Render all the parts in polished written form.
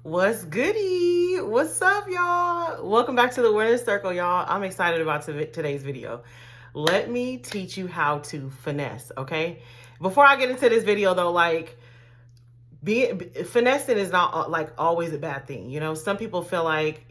What's goody? What's up, y'all? Welcome back to the Winner's Circle, y'all. I'm excited about today's video. Let me teach you how to finesse, okay? Before I get into this video, though, finessing is not like always a bad thing. You know, some people feel like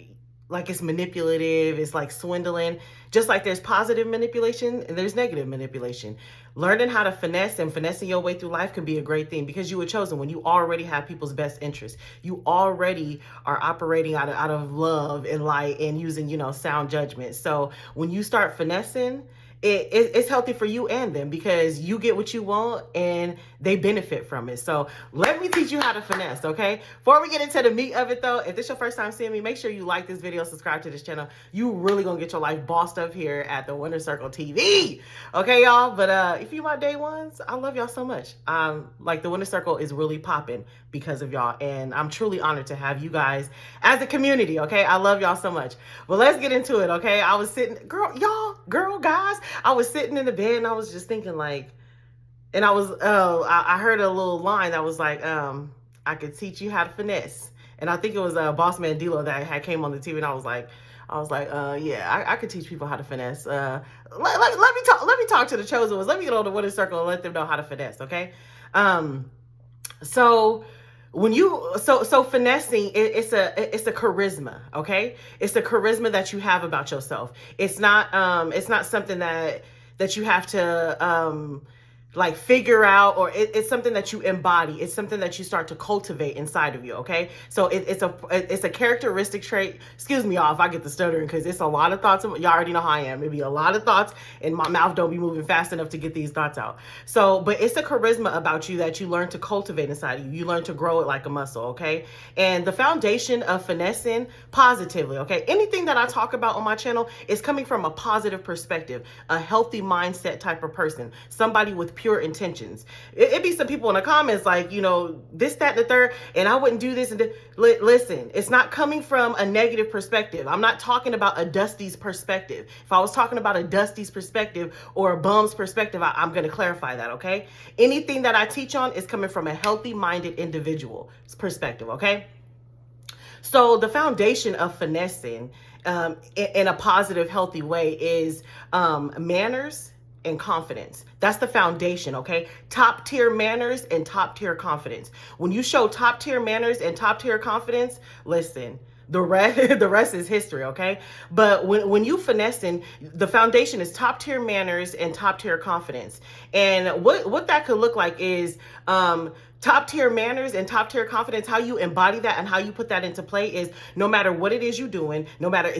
it's manipulative, it's like swindling. Just like there's positive manipulation and there's negative manipulation. Learning how to finesse and finessing your way through life can be a great thing because you were chosen when you already have people's best interests. You already are operating out of love and light and using, sound judgment. So when you start finessing, it's healthy for you and them because you get what you want and they benefit from it. So let me teach you how to finesse, okay? Before we get into the meat of it though, if this is your first time seeing me, make sure you like this video, subscribe to this channel. You really gonna get your life bossed up here at the Winner's Circle TV. Okay, y'all? But if you my day ones, I love y'all so much. Like the Winner's Circle is really popping because of y'all. And I'm truly honored to have you guys as a community, okay? I love y'all so much. Well, let's get into it, okay? I was sitting, guys, I was sitting in the bed and I was just thinking and I heard a little line that was like, I could teach you how to finesse. And I think it was Boss Man D'Lo that had came on the TV and I was like, yeah, I could teach people how to finesse. Let me talk to the chosen ones. Let me get on the Winner's Circle and let them know how to finesse, okay? So finessing, it's a charisma, okay? It's a charisma that you have about yourself. It's not something that you have to like figure out, or it's something that you embody. It's something that you start to cultivate inside of you, okay? So it's a characteristic trait. Excuse me, y'all, if I get the stuttering, because it's a lot of thoughts. Y'all already know how I am. Maybe a lot of thoughts, and my mouth don't be moving fast enough to get these thoughts out. So, but it's a charisma about you that you learn to cultivate inside of you. You learn to grow it like a muscle, okay? And the foundation of finessing positively, okay? Anything that I talk about on my channel is coming from a positive perspective, a healthy mindset type of person, somebody with pure intentions. It'd be some people in the comments like, this, that, and the third, and I wouldn't do this. And listen, it's not coming from a negative perspective. I'm not talking about a Dusty's perspective. If I was talking about a Dusty's perspective or a bum's perspective, I'm going to clarify that, okay? Anything that I teach on is coming from a healthy-minded individual's perspective, okay? So the foundation of finessing in a positive, healthy way is manners and confidence. That's the foundation, okay? Top tier manners and top tier confidence. When you show top tier manners and top tier confidence, listen, the rest is history, okay? But when you finessing, the foundation is top tier manners and top tier confidence. And what that could look like is top tier manners and top tier confidence. How you embody that and how you put that into play is no matter what it is you're doing, no matter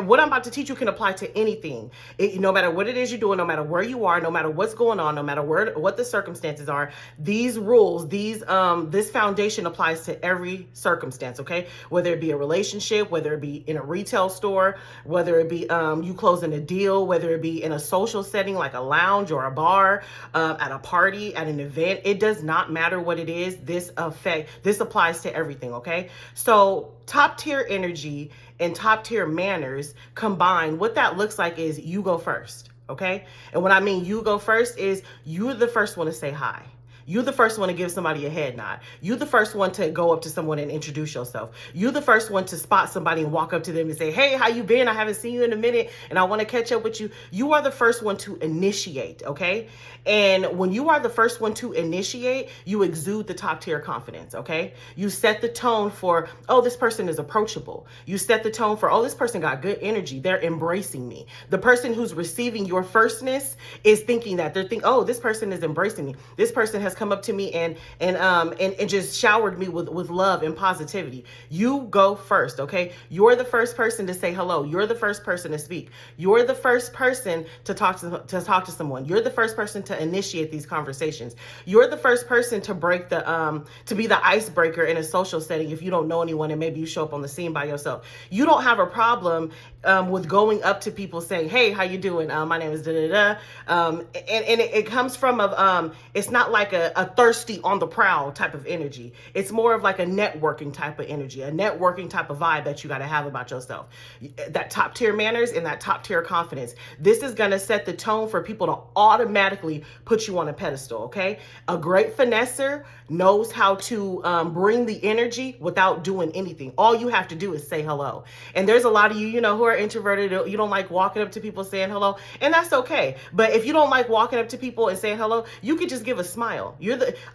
what I'm about to teach you can apply to anything. No matter what it is you're doing, no matter where you are, no matter what's going on, no matter what the circumstances are, these rules, this foundation applies to every circumstance, okay? Whether it be a relationship, whether it be in a retail store, whether it be you closing a deal, whether it be in a social setting like a lounge or a bar, at a party, at an event, it does not matter what it is. This applies to everything, okay? So top tier energy and top tier manners combined, what that looks like is you go first, okay? And what I mean you go first is you're the first one to say hi. You're the first one to give somebody a head nod. You're the first one to go up to someone and introduce yourself. You're the first one to spot somebody and walk up to them and say, hey, how you been? I haven't seen you in a minute and I want to catch up with you. You are the first one to initiate, okay? And when you are the first one to initiate, you exude the top tier confidence, okay? You set the tone for, oh, this person is approachable. You set the tone for, oh, this person got good energy. They're embracing me. The person who's receiving your firstness is thinking that. They're thinking, oh, this person is embracing me. This person has come up to me and just showered me with love and positivity. You go first, okay? You're the first person to say hello. You're the first person to speak. You're the first person to talk to someone. You're the first person to initiate these conversations. You're the first person to to be the icebreaker in a social setting if you don't know anyone and maybe you show up on the scene by yourself. You don't have a problem with going up to people saying, hey, how you doing? My name is da-da-da. And it comes from, it's not like a thirsty on the prowl type of energy. It's more of like a networking type of energy, a networking type of vibe that you got to have about yourself. That top tier manners and that top tier confidence. This is going to set the tone for people to automatically put you on a pedestal, okay? A great finesser knows how to bring the energy without doing anything. All you have to do is say hello. And there's a lot of you, who are introverted. You don't like walking up to people saying hello, and that's okay. But if you don't like walking up to people and saying hello, you could just give a smile.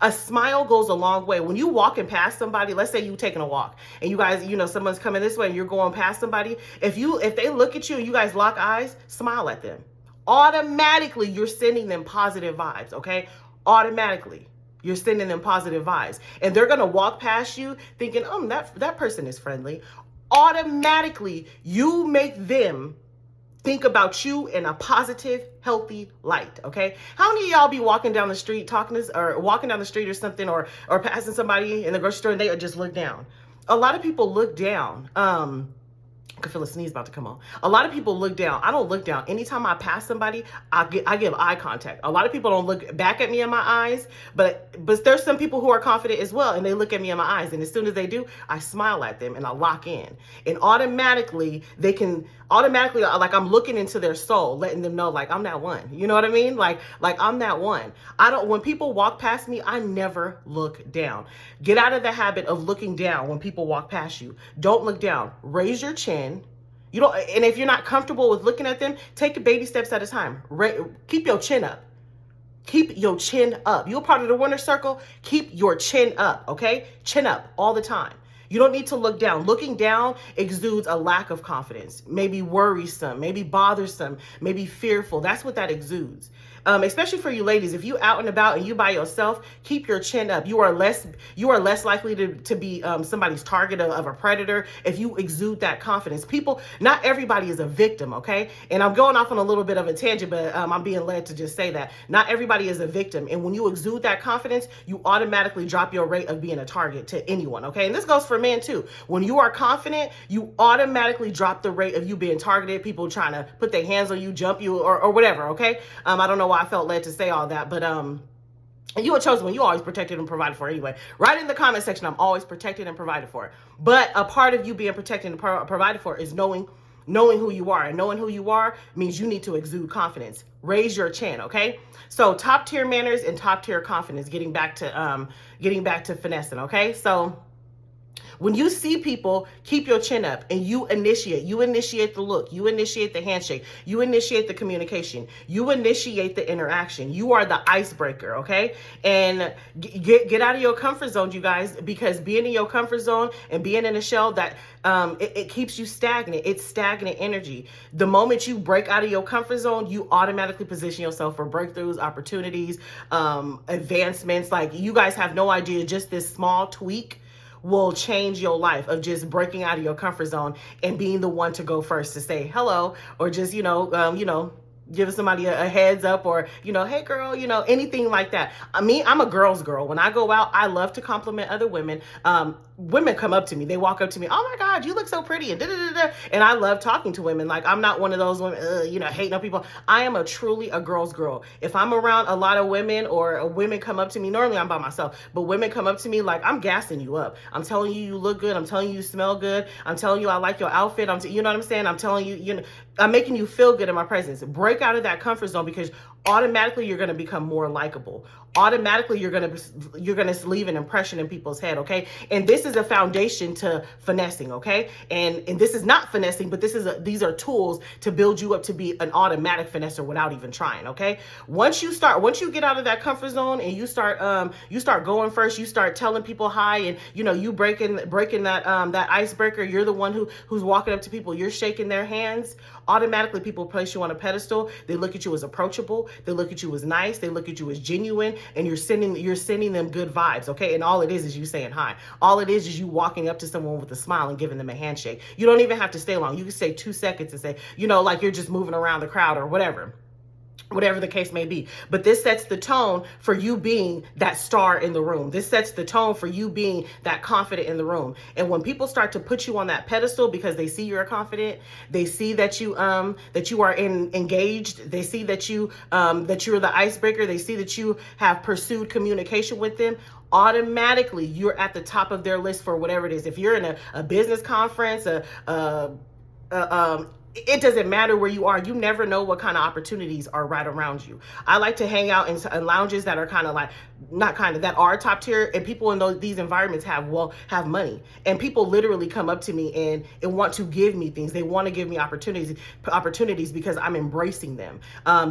A smile goes a long way. When you walking past somebody, let's say you taking a walk and you guys, someone's coming this way and you're going past somebody. If they look at you and you guys lock eyes, smile at them. Automatically, you're sending them positive vibes, okay? Automatically. You're sending them positive vibes. And they're going to walk past you thinking, that person is friendly. Automatically, you make them think about you in a positive, healthy light, okay? How many of y'all be walking down the street walking down the street or something or passing somebody in the grocery store and they just look down? A lot of people look down. I can feel a sneeze about to come on. A lot of people look down. I don't look down. Anytime I pass somebody, I give eye contact. A lot of people don't look back at me in my eyes, but there's some people who are confident as well, and they look at me in my eyes, and as soon as they do, I smile at them and I lock in. And automatically, like I'm looking into their soul, letting them know, like, I'm that one. You know what I mean? Like I'm that one. When people walk past me, I never look down. Get out of the habit of looking down when people walk past you. Don't look down. Raise your chin. And if you're not comfortable with looking at them, take baby steps at a time. Keep your chin up. Keep your chin up. You're part of the winner circle. Keep your chin up, okay? Chin up all the time. You don't need to look down. Looking down exudes a lack of confidence, maybe worrisome, maybe bothersome, maybe fearful. That's what that exudes. Especially for you ladies, if you out and about and you by yourself, keep your chin up. You are less likely to be somebody's target of a predator if you exude that confidence. Not everybody is a victim, okay? And I'm going off on a little bit of a tangent, but I'm being led to just say that. Not everybody is a victim. And when you exude that confidence, you automatically drop your rate of being a target to anyone, okay? And this goes for men too. When you are confident, you automatically drop the rate of you being targeted, people trying to put their hands on you, jump you, or whatever, okay? I don't know why I felt led to say all that, but you a chosen one. You always protected and provided for anyway. Write in the comment section, I'm always protected and provided for. But a part of you being protected and provided for is knowing who you are. And knowing who you are means you need to exude confidence. Raise your chin, okay? So top tier manners and top tier confidence, getting back to finessing, okay? So when you see people, keep your chin up and you initiate the look, you initiate the handshake, you initiate the communication, you initiate the interaction. You are the icebreaker, okay? And get out of your comfort zone, you guys, because being in your comfort zone and being in a shell, that it keeps you stagnant. It's stagnant energy. The moment you break out of your comfort zone, you automatically position yourself for breakthroughs, opportunities, advancements. Like, you guys have no idea, just this small tweak will change your life of just breaking out of your comfort zone and being the one to go first to say hello, or just, giving somebody a heads up, or, hey girl, anything like that. I'm a girl's girl. When I go out, I love to compliment other women. Women come up to me, they walk up to me, oh my God, you look so pretty, and da-da-da-da. And I love talking to women. Like, I'm not one of those women, hating on people. I am truly a girl's girl. If I'm around a lot of women, or women come up to me, normally I'm by myself, but women come up to me, like, I'm gassing you up. I'm telling you, you look good. I'm telling you, you smell good. I'm telling you, I like your outfit. You know what I'm saying? I'm telling you, I'm making you feel good in my presence. Break out of that comfort zone, because automatically you're going to become more likable. Automatically you're going to leave an impression in people's head, okay? And this is a foundation to finessing, okay? And this is not finessing, but these are tools to build you up to be an automatic finesser without even trying, okay? Once you get out of that comfort zone and you start going first, you start telling people hi, and you breaking that icebreaker, you're the one who's walking up to people, you're shaking their hands. Automatically people place you on a pedestal. They look at you as approachable. They look at you as nice. They look at you as genuine, and you're sending them good vibes, okay? And all it is you saying hi. All it is you walking up to someone with a smile and giving them a handshake. You don't even have to stay long. You can stay 2 seconds and say, like you're just moving around the crowd or whatever. whatever the case may be. But this sets the tone for you being that star in the room. This sets the tone for you being that confident in the room. And when people start to put you on that pedestal because they see you're confident, they see that you are engaged, they see that that you're the icebreaker, they see that you have pursued communication with them, automatically you're at the top of their list for whatever it is. If you're in a business conference, it doesn't matter where you are. You never know what kind of opportunities are right around you. I like to hang out in lounges that are kind of like, that are top tier, and people in these environments have money. And people literally come up to me and want to give me things. They want to give me opportunities because I'm embracing them.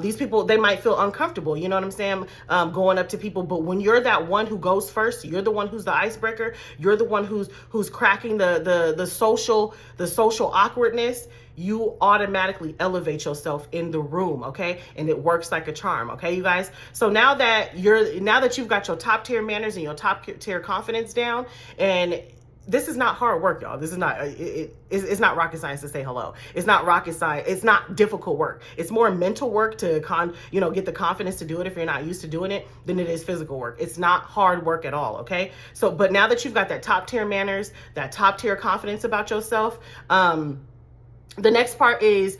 These people, they might feel uncomfortable, you know what I'm saying? Going up to people, but when you're that one who goes first, you're the one who's the icebreaker, you're the one who's cracking the social awkwardness, you automatically elevate yourself in the room, okay? And it works like a charm, okay, you guys? So now that you've got your top tier manners and your top tier confidence down, and this is not hard work, y'all. This is not, it's not rocket science to say hello. It's not rocket science. It's not difficult work. It's more mental work to get the confidence to do it if you're not used to doing it than it is physical work. It's not hard work at all, okay? So, but now that you've got that top tier manners, that top tier confidence about yourself, the next part is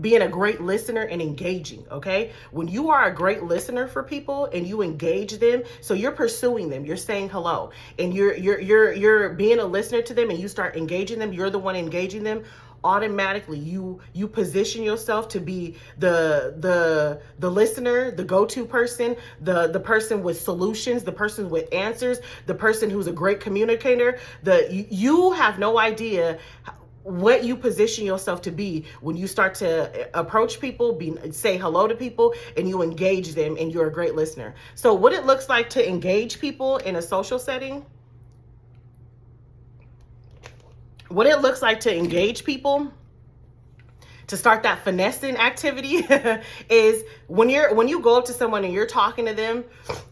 being a great listener and engaging, okay? When you are a great listener for people and you engage them, so you're pursuing them, you're saying hello, and you're being a listener to them and you start engaging them, you're the one engaging them, automatically you position yourself to be the listener, the go-to person, the person with solutions, the person with answers, the person who's a great communicator. You have no idea what you position yourself to be when you start to approach people, say hello to people, and you engage them, and you're a great listener. So what it looks like to engage people in a social setting, to start that finessing activity is when you go up to someone and you're talking to them,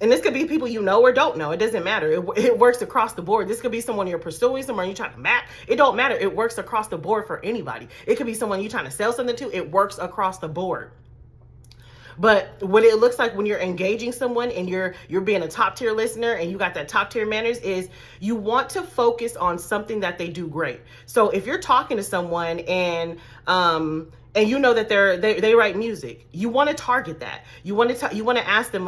and this could be people you know or don't know, it doesn't matter. It works across the board. This could be someone you're pursuing, someone you're trying to map. It don't matter. It works across the board for anybody. It could be someone you're trying to sell something to. It works across the board. But what it looks like when you're engaging someone and you're being a top tier listener and you got that top tier manners is you want to focus on something that they do great. So if you're talking to someone and you know that they write music, you want to target that. You want to ask them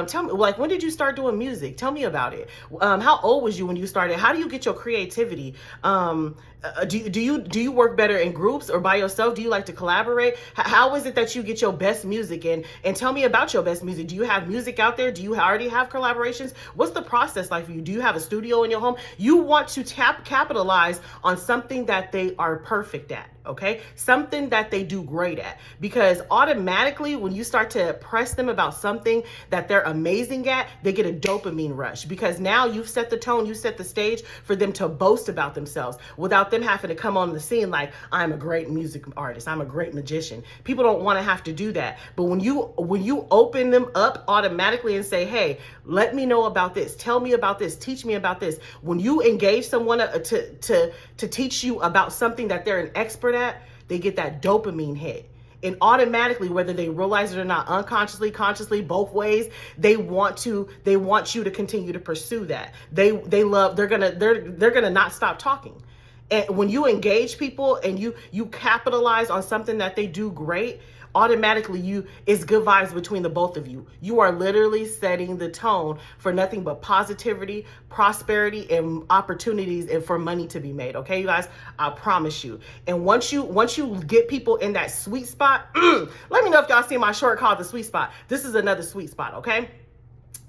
tell me, when did you start doing music? Tell me about it. How old was you when you started? How do you get your creativity? Do you work better in groups or by yourself? Do you like to collaborate? How is it that you get your best music? And tell me about your best music. Do you have music out there? Do you already have collaborations? What's the process like for you? Do you have a studio in your home? You want to capitalize on something that they are perfect at, okay? Something that they do great at, because automatically when you start to press them about something that they're amazing at, they get a dopamine rush, because now you've set the tone, you set the stage for them to boast about themselves without them having to come on the scene like, I'm a great music artist, I'm a great magician. People don't want to have to do that. But when you open them up automatically and say, hey, let me know about this, tell me about this, teach me about this. When you engage someone to teach you about something that they're an expert at, they get that dopamine hit. And automatically, whether they realize it or not, unconsciously, consciously, both ways, they want you to continue to pursue that. They're gonna not stop talking. And when you engage people and you capitalize on something that they do great, automatically it's good vibes between the both of you. You are literally setting the tone for nothing but positivity, prosperity, and opportunities, and for money to be made. Okay, you guys, I promise you. And once you get people in that sweet spot, let me know if y'all see my short called the sweet spot. This is another sweet spot, okay?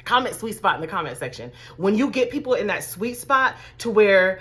Comment sweet spot in the comment section. When you get people in that sweet spot to where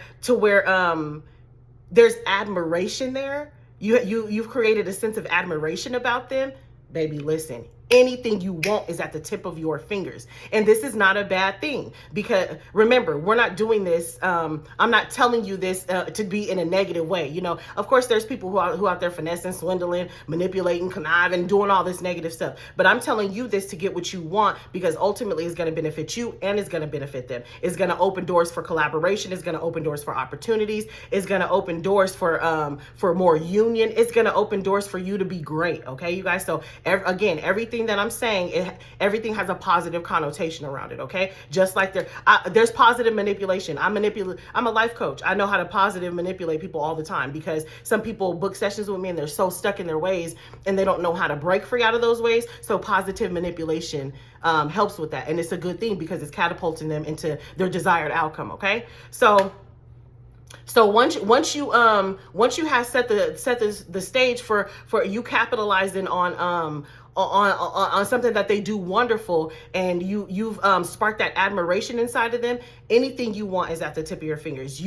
there's admiration there, you've created a sense of admiration about them, baby, listen, Anything you want is at the tip of your fingers. And this is not a bad thing, because remember, we're not doing this. I'm not telling you this to be in a negative way. You know, of course, there's people who out there finessing, swindling, manipulating, conniving, doing all this negative stuff. But I'm telling you this to get what you want, because ultimately it's going to benefit you and it's going to benefit them. It's going to open doors for collaboration. It's going to open doors for opportunities. It's going to open doors for more union. It's going to open doors for you to be great. Okay, you guys. So again, everything that I'm saying, everything has a positive connotation around it. Okay, just like there's positive manipulation. I'm a life coach. I know how to positive manipulate people all the time, because some people book sessions with me and they're so stuck in their ways and they don't know how to break free out of those ways. So positive manipulation helps with that, and it's a good thing because it's catapulting them into their desired outcome. Okay, so once you have set the stage for you capitalizing on something that they do wonderful, and you've sparked that admiration inside of them, anything you want is at the tip of your fingers.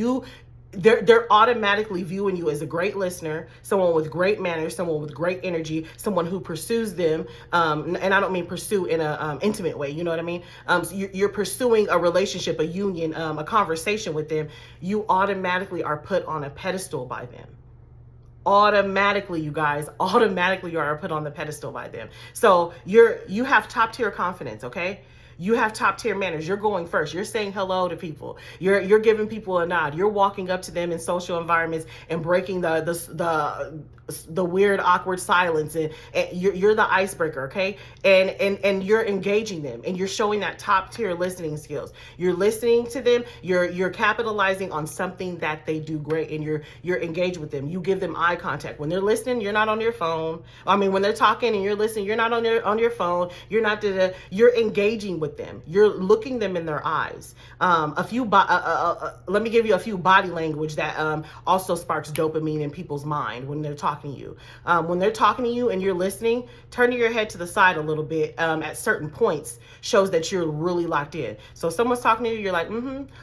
They're automatically viewing you as a great listener, someone with great manners, someone with great energy, someone who pursues them. And I don't mean pursue in a intimate way. You know what I mean? So you're pursuing a relationship, a union, a conversation with them. You automatically are put on a pedestal by them. Automatically, you guys, automatically you are put on the pedestal by them. So you have top tier confidence. Okay. You have top tier manners. You're going first. You're saying hello to people. You're giving people a nod. You're walking up to them in social environments and breaking the weird, awkward silence. And you're the icebreaker, okay? And you're engaging them, and you're showing that top tier listening skills. You're listening to them. You're capitalizing on something that they do great, and you're engaged with them. You give them eye contact. When they're listening, you're not on your phone. I mean, when they're talking and you're listening, you're not on your phone. You're engaging with them. You're looking them in their eyes. Let me give you a few body language that also sparks dopamine in people's mind when they're talking to you. When they're talking to you and you're listening, turning your head to the side a little bit at certain points shows that you're really locked in. So if someone's talking to you, you're like,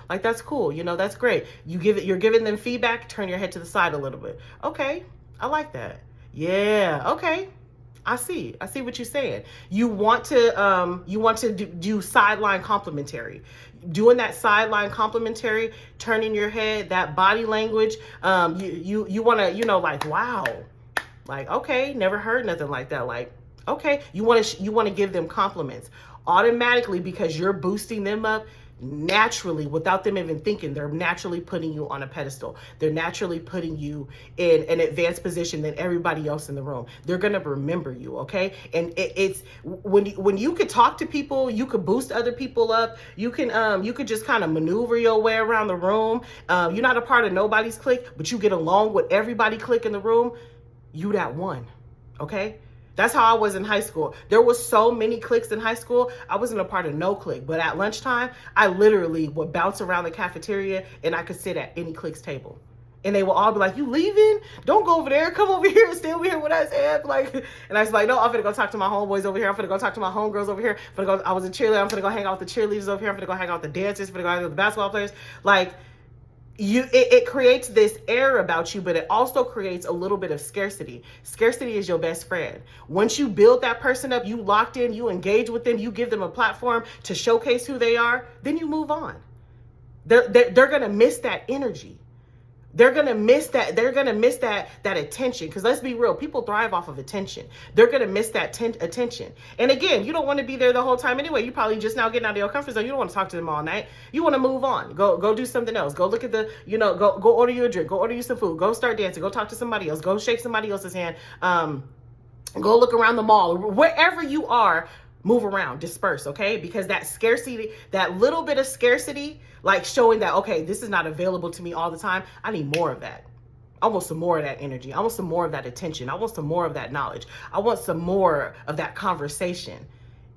like, that's cool. You know, that's great. You're giving them feedback, turn your head to the side a little bit. Okay, I like that. Yeah, okay. I see what you're saying. You want to do sideline complimentary. Doing that sideline complimentary, turning your head, that body language. You want to, like, wow, like, okay, never heard nothing like that. Like, okay, you want to give them compliments automatically, because you're boosting them up. Naturally, without them even thinking, they're naturally putting you on a pedestal. They're naturally putting you in an advanced position than everybody else in the room. They're going to remember you, okay? And it's when you could talk to people, you could boost other people up. You could just kind of maneuver your way around the room. You're not a part of nobody's clique, but you get along with everybody clique in the room. You that one, okay? That's how I was in high school. There was so many cliques in high school. I wasn't a part of no clique, but at lunchtime, I literally would bounce around the cafeteria and I could sit at any clique's table. And they will all be like, you leaving? Don't go over there. Come over here and stay over here with us. And I was like, no, I'm going to go talk to my homeboys over here. I'm going to go talk to my homegirls over here. I was a cheerleader. I'm going to go hang out with the cheerleaders over here. I'm going to go hang out with the dancers. I'm going to go hang out with the basketball players. Like, it creates this air about you, but it also creates a little bit of scarcity. Scarcity is your best friend. Once you build that person up, you locked in, you engage with them, you give them a platform to showcase who they are, then you move on. They're going to miss that energy. They're going to miss that. They're going to miss that attention. Because let's be real, people thrive off of attention. They're going to miss that attention. And again, you don't want to be there the whole time anyway. You probably just now getting out of your comfort zone. You don't want to talk to them all night. You want to move on. Go do something else. Go look at go order you a drink. Go order you some food. Go start dancing. Go talk to somebody else. Go shake somebody else's hand. Go look around the mall. Wherever you are, move around, disperse, okay? Because that scarcity, that little bit of scarcity, like showing that, okay, this is not available to me all the time. I need more of that. I want some more of that energy. I want some more of that attention. I want some more of that knowledge. I want some more of that conversation.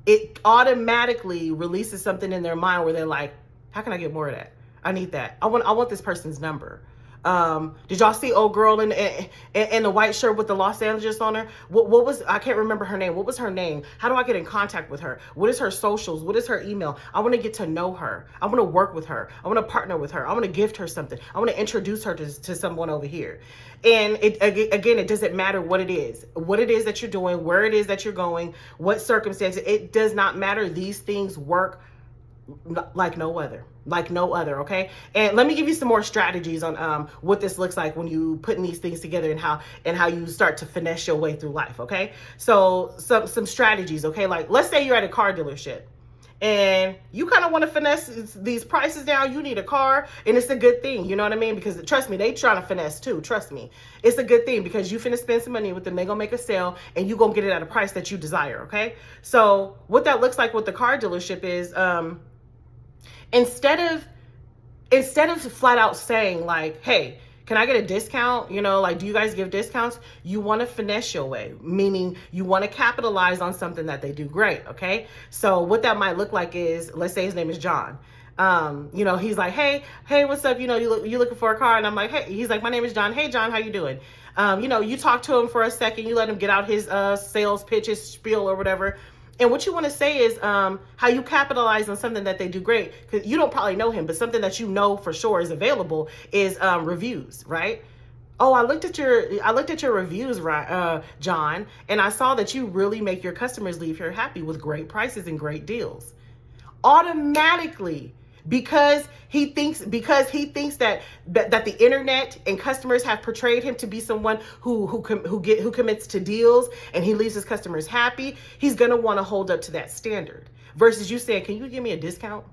It automatically releases something in their mind where they're like, how can I get more of that? I need that. I want this person's number. Did y'all see old girl in the white shirt with the Los Angeles on her? What was, I can't remember her name. What was her name? How do I get in contact with her? What is her socials? What is her email? I want to get to know her. I want to work with her. I want to partner with her. I want to gift her something. I want to introduce her to someone over here. And again, it doesn't matter what it is that you're doing, where it is that you're going, what circumstances. It does not matter. These things work like no other. Okay. And let me give you some more strategies on what this looks like when you putting these things together, and how you start to finesse your way through life. Okay. So some strategies. Okay. Like, let's say you're at a car dealership and you kind of want to finesse these prices down. You need a car, and it's a good thing. You know what I mean? Because trust me, they trying to finesse too. Trust me. It's a good thing because you finna spend some money with them. They gonna make a sale and you gonna get it at a price that you desire. Okay. So what that looks like with the car dealership is, instead of flat out saying like, hey, can I get a discount? You know, like, do you guys give discounts? You want to finesse your way, meaning you want to capitalize on something that they do great. Okay. So what that might look like is, let's say his name is John. You know, he's like, hey, what's up? You know, you looking for a car? And I'm like, hey, he's like, my name is John. Hey, John, how you doing? You know, you talk to him for a second, you let him get out his sales pitch, his spiel or whatever. And what you want to say is how you capitalize on something that they do great, because you don't probably know him, but something that you know for sure is available is reviews, right? Oh, I looked at your reviews, right, John, and I saw that you really make your customers leave here happy with great prices and great deals. Automatically, because he thinks that the internet and customers have portrayed him to be someone who commits to deals and he leaves his customers happy, he's gonna want to hold up to that standard. Versus you saying, can you give me a discount?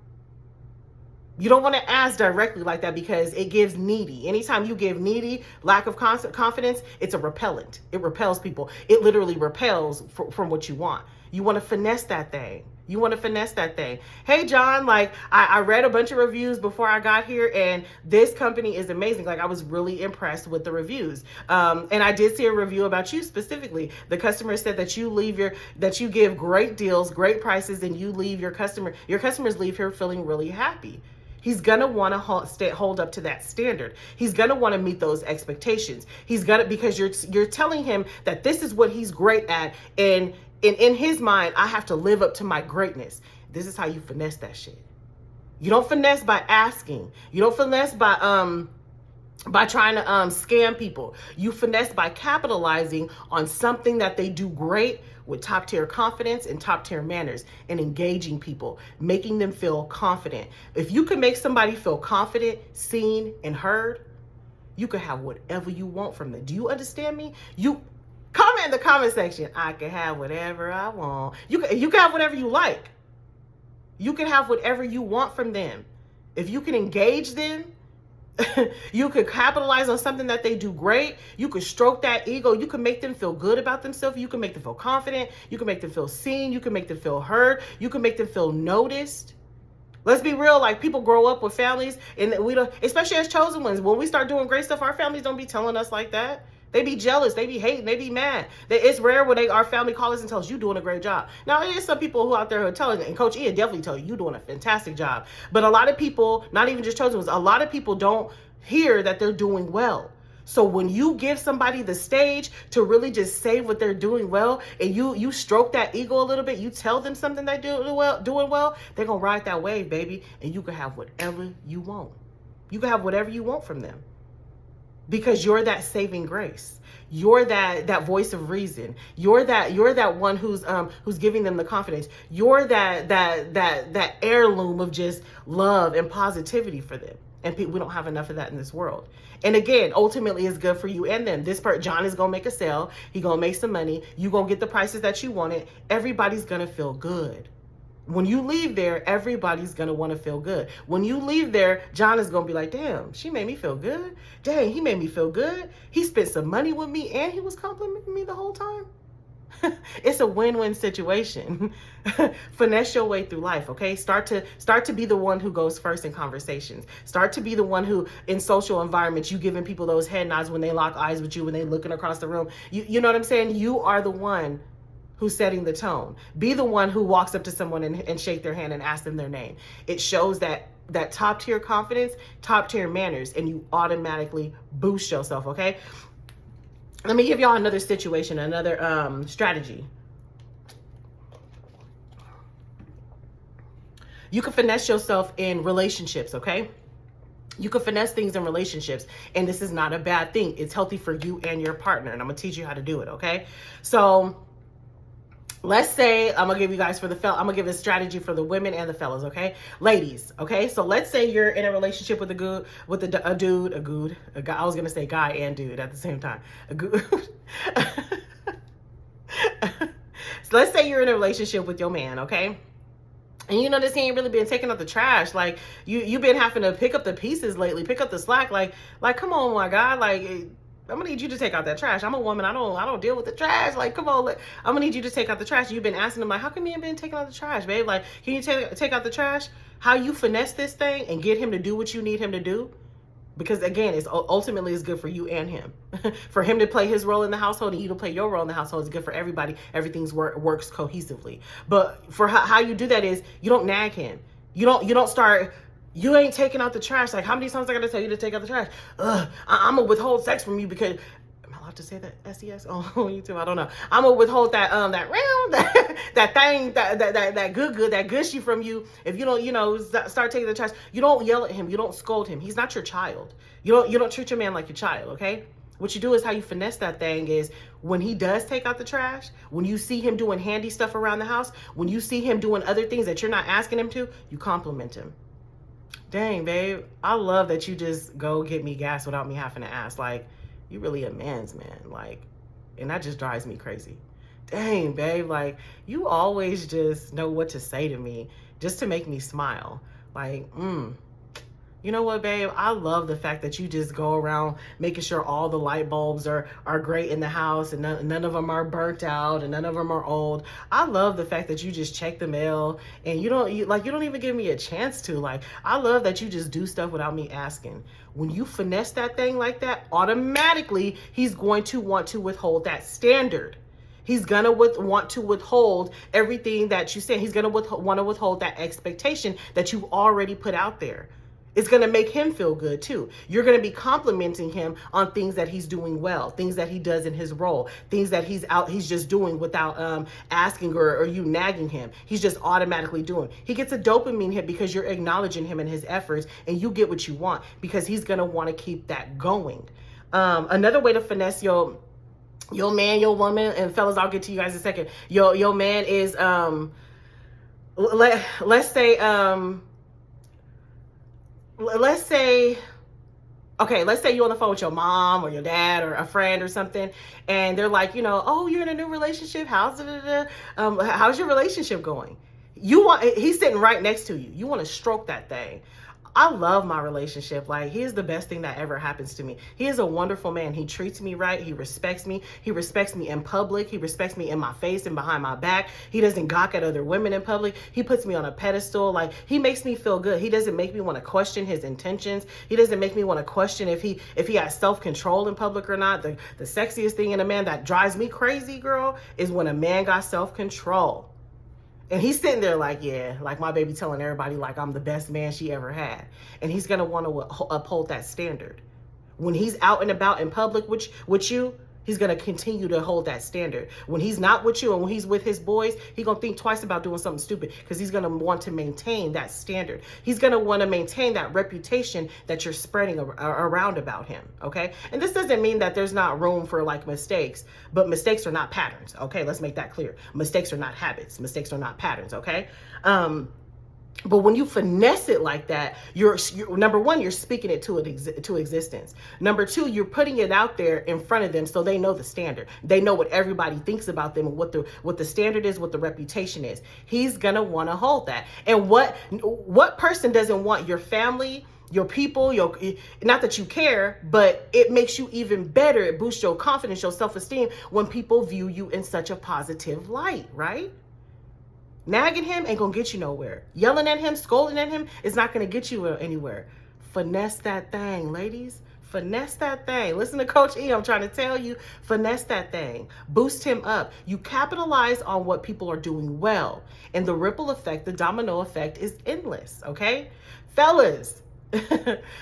You don't want to ask directly like that, because it gives needy. Anytime you give needy, lack of confidence, it's a repellent. It repels people. It literally repels from what you want. You want to finesse that thing. Hey, John, like, I read a bunch of reviews before I got here, and this company is amazing. Like, I was really impressed with the reviews. And I did see a review about you specifically. The customer said that you give great deals, great prices, and you leave your customers leave here feeling really happy. He's going to want to hold up to that standard. He's going to want to meet those expectations. Because you're telling him that this is what he's great at. And in his mind, I have to live up to my greatness. This is how you finesse that shit. You don't finesse by asking. You don't finesse by trying to scam people. You finesse by capitalizing on something that they do great, with top tier confidence and top tier manners, and engaging people, making them feel confident. If you can make somebody feel confident, seen, and heard, you can have whatever you want from them. Do you understand me? You comment in the comment section. I can have whatever I want. You can have whatever you like. You can have whatever you want from them. If you can engage them, you could capitalize on something that they do great. You could stroke that ego. You can make them feel good about themselves. You can make them feel confident. You can make them feel seen. You can make them feel heard. You can make them feel noticed. Let's be real. Like, people grow up with families, and we don't, especially as chosen ones, when we start doing great stuff, our families don't be telling us like that. They be jealous. They be hating. They be mad. It's rare when our family calls us and tells us, you doing a great job. Now, there is some people who out there who are telling, and Coach Ian definitely tell you doing a fantastic job. But a lot of people, not even just chosen ones, a lot of people don't hear that they're doing well. So when you give somebody the stage to really just say what they're doing well, and you stroke that ego a little bit, you tell them something they're doing well, they're going to ride that wave, baby. And you can have whatever you want. You can have whatever you want from them. Because you're that saving grace. You're that voice of reason. You're that one who's giving them the confidence. You're that heirloom of just love and positivity for them. And we don't have enough of that in this world. And again, ultimately, it's good for you and them. John is gonna make a sale. He gonna make some money. You gonna get the prices that you wanted. Everybody's gonna feel good. When you leave there, everybody's going to want to feel good. When you leave there, John is going to be like, damn, she made me feel good. Dang, he made me feel good. He spent some money with me and he was complimenting me the whole time. It's a win-win situation. Finesse your way through life, okay? Start to be the one who goes first in conversations. Start to be the one who, in social environments, you giving people those head nods when they lock eyes with you, when they looking across the room. You know what I'm saying? You are the one who's setting the tone. Be the one who walks up to someone and shake their hand and ask them their name. It shows that that top tier confidence, top tier manners, and you automatically boost yourself, okay? Let me give y'all another situation, another strategy. You can finesse yourself in relationships, okay? You can finesse things in relationships, and this is not a bad thing. It's healthy for you and your partner, and I'm gonna teach you how to do it, okay? So let's say, I'm gonna give you guys I'm gonna give a strategy for the women and the fellas, okay? Ladies, okay? So let's say you're in a relationship with a guy. I was gonna say guy and dude at the same time. So let's say you're in a relationship with your man, okay? And you notice he ain't really been taking out the trash. Like you've been having to pick up the pieces lately, pick up the slack. Like come on, my God. Like I'm gonna need you to take out that trash. I'm a woman. I don't deal with the trash. Like come on, I'm gonna need you to take out the trash. You've been asking him like, how come you ain't been taking out the trash, babe? Like, can you take out the trash? How you finesse this thing and get him to do what you need him to do? Because again, it's ultimately is good for you and him. For him to play his role in the household and you to play your role in the household is good for everybody. Everything's works cohesively. But for how you do that is you don't nag him. You don't start. You ain't taking out the trash. Like, how many times I gotta tell you to take out the trash? I'm gonna withhold sex from you because. Am I allowed to say that? SES on YouTube? I don't know. I'm gonna withhold that that thing, that good, that gushy from you. If you don't, start taking the trash. You don't yell at him. You don't scold him. He's not your child. You don't treat your man like your child. Okay. What you do is how you finesse that thing is when he does take out the trash, when you see him doing handy stuff around the house, when you see him doing other things that you're not asking him to, you compliment him. Dang, babe, I love that you just go get me gas without me having to ask. Like, you really a man's man. Like, and that just drives me crazy. Dang, babe, like, you always just know what to say to me just to make me smile. Like, you know what, babe? I love the fact that you just go around making sure all the light bulbs are great in the house and none of them are burnt out and none of them are old. I love the fact that you just check the mail and you don't even give me a chance to. Like, I love that you just do stuff without me asking. When you finesse that thing like that, automatically he's going to want to withhold that standard. He's going to want to withhold everything that you said. He's going to want to withhold that expectation that you've already put out there. It's going to make him feel good too. You're going to be complimenting him on things that he's doing well, things that he does in his role, things that he's just doing without asking or you nagging him. He's just automatically doing. He gets a dopamine hit because you're acknowledging him and his efforts, and you get what you want because he's going to want to keep that going. Another way to finesse your man, your woman, and fellas, I'll get to you guys in a second. Your man is let's say you're on the phone with your mom or your dad or a friend or something, and they're like, oh, you're in a new relationship. How's your relationship going? He's sitting right next to you. You want to stroke that thing. I love my relationship. Like, he is the best thing that ever happens to me. He is a wonderful man. He treats me right. He respects me. He respects me in public. He respects me in my face and behind my back. He doesn't gawk at other women in public. He puts me on a pedestal. Like, he makes me feel good. He doesn't make me want to question his intentions. He doesn't make me want to question if he has self-control in public or not. The sexiest thing in a man that drives me crazy, girl, is when a man got self-control. And he's sitting there like, yeah, like my baby telling everybody like I'm the best man she ever had. And he's going to want to uphold that standard. When he's out and about in public with you, he's going to continue to hold that standard. When he's not with you and when he's with his boys, he's going to think twice about doing something stupid because he's going to want to maintain that standard. He's going to want to maintain that reputation that you're spreading around about him, okay? And this doesn't mean that there's not room for like mistakes, but mistakes are not patterns, okay? Let's make that clear. Mistakes are not habits. Mistakes are not patterns, okay? But when you finesse it like that, you're number one, you're speaking it to existence. Number two, you're putting it out there in front of them so they know the standard. They know what everybody thinks about them and what the standard is, what the reputation is. He's gonna want to hold that. And what person doesn't want your family, your people, not that you care, but it makes you even better. It boosts your confidence, your self-esteem when people view you in such a positive light, right? Nagging him ain't gonna get you nowhere. Yelling at him, scolding at him is not gonna get you anywhere. Finesse that thing, ladies. Finesse that thing. Listen to Coach E. I'm trying to tell you, finesse that thing. Boost him up. You capitalize on what people are doing well. And the ripple effect, the domino effect is endless, okay? Fellas,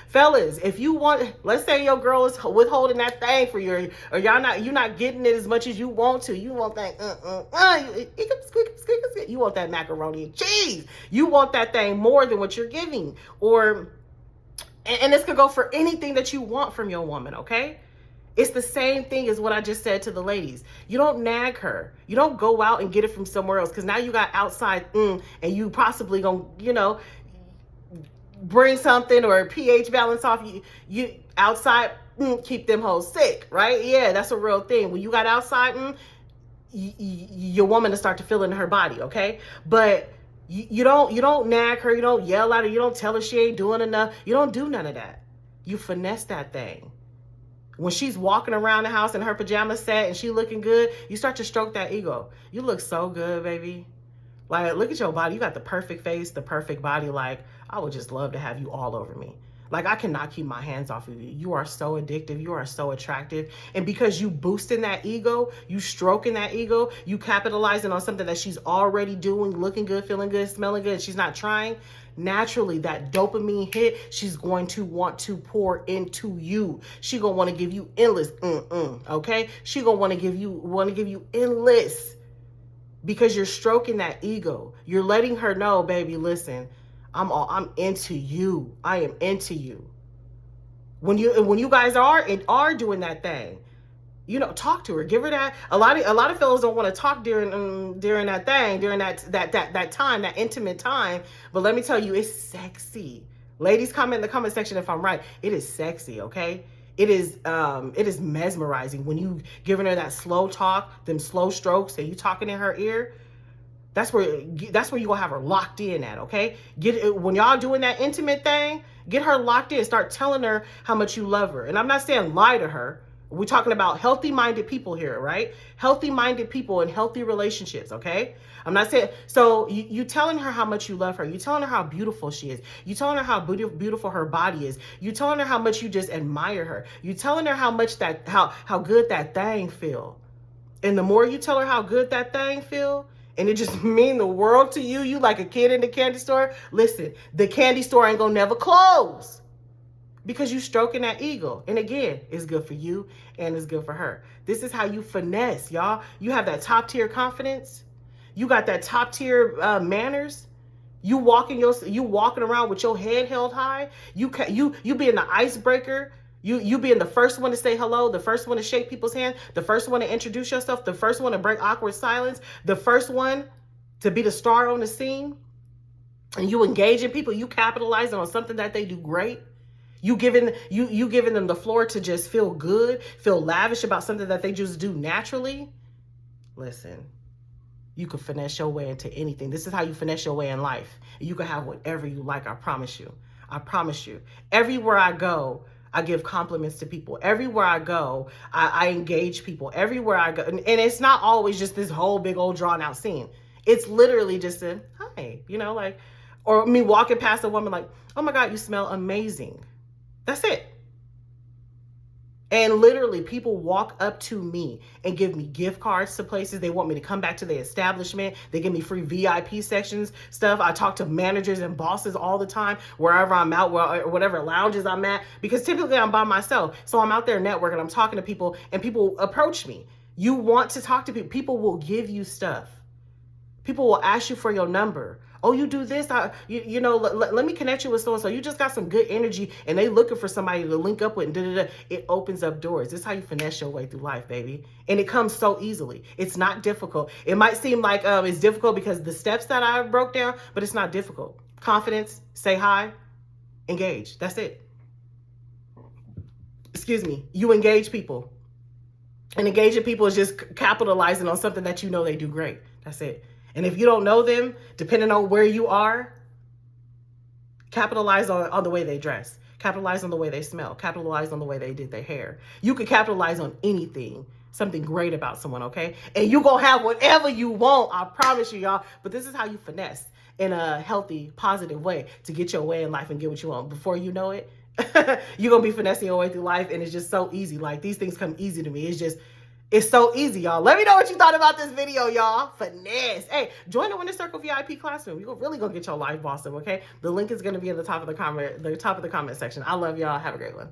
fellas, if you want, let's say your girl is withholding that thing for you, or you're not getting it as much as you want to. You want that, you want that macaroni and cheese. You want that thing more than what you're giving, or, and this could go for anything that you want from your woman, okay? It's the same thing as what I just said to the ladies. You don't nag her. You don't go out and get it from somewhere else, because now you got outside, and you possibly gonna, bring something or a pH balance off. You outside, keep them hoes sick, right? Yeah, that's a real thing. When you got outside, your woman to start to feel in her body, okay? But you don't nag her. You don't yell at her. You don't tell her she ain't doing enough. You don't do none of that. You finesse that thing. When she's walking around the house in her pajama set and she looking good, you start to stroke that ego. You look so good, baby. Like, look at your body. You got the perfect face, the perfect body. Like, I would just love to have you all over me. Like, I cannot keep my hands off of you. You are so addictive. You are so attractive. And because you boosting that ego, you stroking that ego, you capitalizing on something that she's already doing, looking good, feeling good, smelling good, she's not trying, naturally that dopamine hit, she's going to want to pour into you. She gonna want to give you endless, okay? She gonna want to give you endless, because you're stroking that ego. You're letting her know, baby, listen, I'm into you. I am into you. When you guys are doing that thing, talk to her, give her that. A lot of fellas don't want to talk during that thing, during that time, that intimate time. But let me tell you, it's sexy. Ladies, comment in the comment section if I'm right. It is sexy, okay? It is mesmerizing when you giving her that slow talk, them slow strokes, and you talking in her ear. That's where you gonna have her locked in at, okay? When y'all doing that intimate thing, get her locked in. Start telling her how much you love her. And I'm not saying lie to her. We're talking about healthy-minded people here, right? Healthy-minded people in healthy relationships, okay? I'm not saying, so you telling her how much you love her. You telling her how beautiful she is. You telling her how beautiful her body is. You telling her how much you just admire her. You telling her how much how good that thing feel. And the more you tell her how good that thing feel, and it just mean the world to you, you like a kid in the candy store, listen, the candy store ain't gonna never close. Because you stroking that ego. And again, it's good for you and it's good for her. This is how you finesse, y'all. You have that top tier confidence. You got that top tier manners. You walking around with your head held high. You being the icebreaker. You being the first one to say hello, the first one to shake people's hands, the first one to introduce yourself, the first one to break awkward silence, the first one to be the star on the scene. And you engaging people. You capitalizing on something that they do great. You giving them the floor to just feel good, feel lavish about something that they just do naturally. Listen, you can finesse your way into anything. This is how you finesse your way in life. You can have whatever you like, I promise you. I promise you. Everywhere I go, I give compliments to people. Everywhere I go, I engage people. Everywhere I go. And it's not always just this whole big old drawn out scene. It's literally just a, hi, or me walking past a woman like, oh my God, you smell amazing. That's it. And literally people walk up to me and give me gift cards to places. They want me to come back to the establishment. They give me free VIP sections, stuff. I talk to managers and bosses all the time, wherever I'm out, whatever lounges I'm at, because typically I'm by myself. So I'm out there networking, I'm talking to people, and people approach me. You want to talk to people. People will give you stuff. People will ask you for your number. Oh, you do this? Let me connect you with so-and-so. You just got some good energy and they looking for somebody to link up with. And It opens up doors. This is how you finesse your way through life, baby. And it comes so easily. It's not difficult. It might seem like it's difficult because the steps that I broke down, but it's not difficult. Confidence, say hi, engage. That's it. Excuse me. You engage people. And engaging people is just capitalizing on something that you know they do great. That's it. And if you don't know them, depending on where you are, capitalize on the way they dress. Capitalize on the way they smell. Capitalize on the way they did their hair. You could capitalize on anything, something great about someone, okay? And you're going to have whatever you want, I promise you, y'all. But this is how you finesse in a healthy, positive way to get your way in life and get what you want. Before you know it, you're going to be finessing your way through life, and it's just so easy. Like, these things come easy to me. It's just, It's so easy, y'all. Let me know what you thought about this video, y'all. Finesse. Hey, join the Winner Circle VIP classroom. You're really gonna get your life bossed up, okay? The link is gonna be in the top of the comment section. I love y'all. Have a great one.